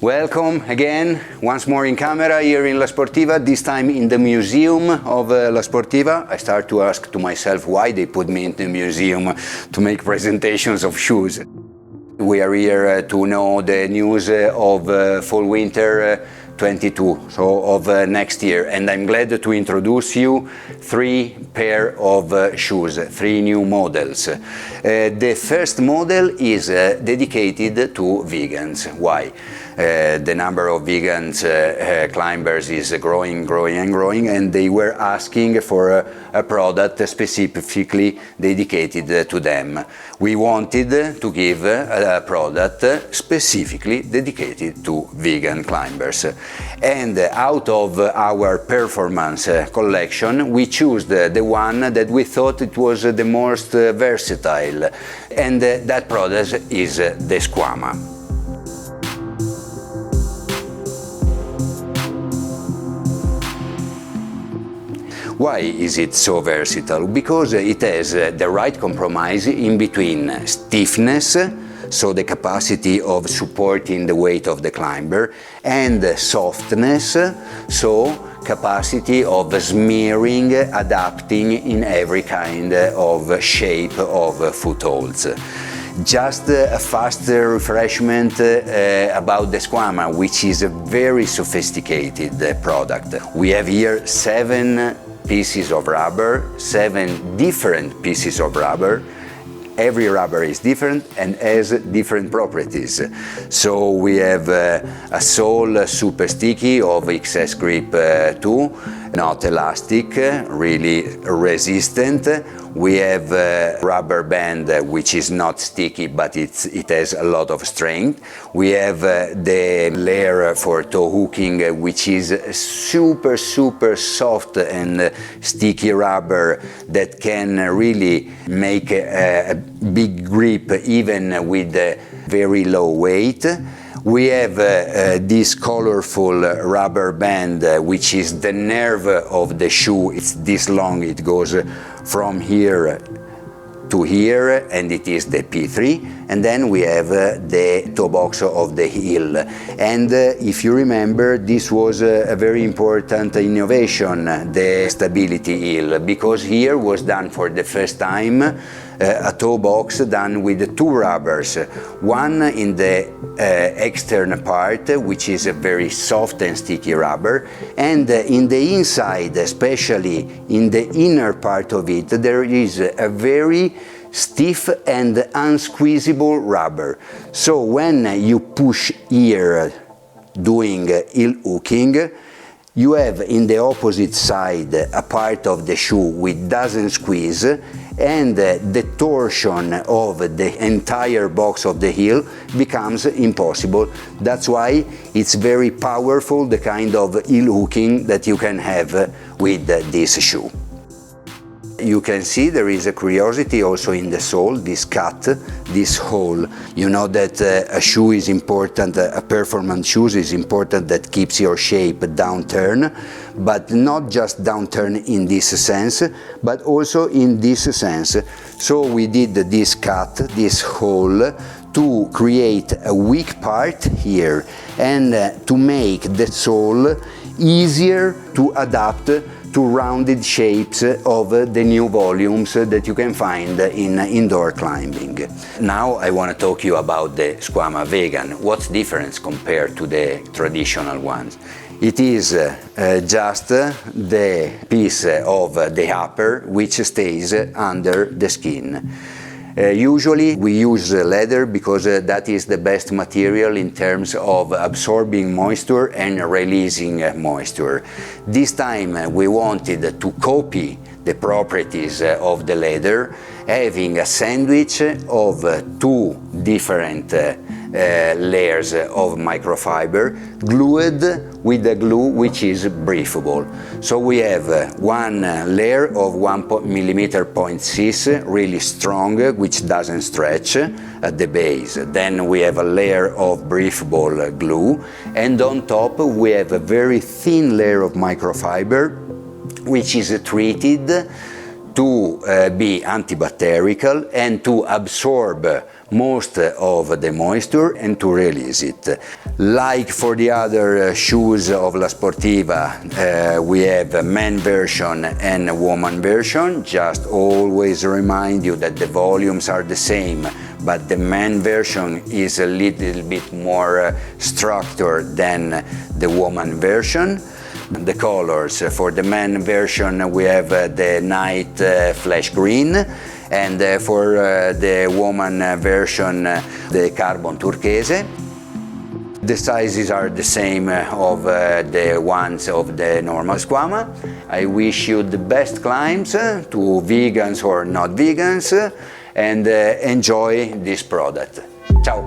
Welcome again, once more in camera here in LaSportiva, this time in the museum of LaSportiva. I start to ask to myself why they put me in the museum to make presentations of shoes. We are here to know the news of fall-winter 22, so of next year, and I'm glad to introduce you 3 pair of shoes, 3 new models. The first model is dedicated to vegans. Why? The number of vegans climbers is growing, and they were asking for a product specifically dedicated to them. We wanted to give a product specifically dedicated to vegan climbers. And out of our performance collection, we chose the one that we thought it was the most versatile, and that product is the Skwama. Why is it so versatile? Because it has the right compromise in between stiffness, so the capacity of supporting the weight of the climber, and softness, so capacity of smearing, adapting in every kind of shape of footholds. Just a fast refreshment about the Skwama, which is a very sophisticated product. We have here 7 pieces of rubber, 7 different pieces of rubber. Every rubber is different and has different properties. So we have a sole super sticky of XS Grip 2, not elastic, really resistant. We have a rubber band which is not sticky, but it has a lot of strength. We have the layer for toe hooking, which is super soft and sticky rubber that can really make a big grip even with very low weight. We have this colorful rubber band, which is the nerve of the shoe. It's this long, it goes from here to here, and it is the P3. And then we have the toe box of the heel. And if you remember, this was a very important innovation, the stability heel, because here was done for the first time a toe box done with 2 rubbers, one in the external part, which is a very soft and sticky rubber, and in the inside, especially in the inner part of it, there is a very stiff and unsqueezable rubber. So when you push here doing heel hooking, you have in the opposite side a part of the shoe which doesn't squeeze, and the torsion of the entire box of the heel becomes impossible. That's why it's very powerful, the kind of heel hooking that you can have with this shoe. You can see there is a curiosity also in the sole, this cut, this hole. You know that a shoe is important, a performance shoe is important that keeps your shape downturn, but not just downturn in this sense, but also in this sense. So we did this cut, this hole, to create a weak part here and to make the sole easier to adapt to rounded shapes of the new volumes that you can find in indoor climbing. Now I want to talk to you about the Skwama Vegan. What's the difference compared to the traditional ones? It is just the piece of the upper which stays under the skin. Usually we use leather because that is the best material in terms of absorbing moisture and releasing moisture. This time we wanted to copy the properties of the leather, having a sandwich of 2 different layers of microfiber glued with a glue which is breathable. So we have one layer of 1mm.6, really strong, which doesn't stretch at the base. Then we have a layer of breathable glue, and on top we have a very thin layer of microfiber which is treated to be antibacterial and to absorb most of the moisture and to release it. Like for the other shoes of LaSportiva, we have a man version and a woman version. Just always remind you that the volumes are the same, but the man version is a little bit more structured than the woman version. The colors: for the man version we have the night flesh green, and for the woman version the carbon turquoise. The sizes are the same of the ones of the normal Skwama. I wish you the best climbs to vegans or not vegans, and enjoy this product. Ciao!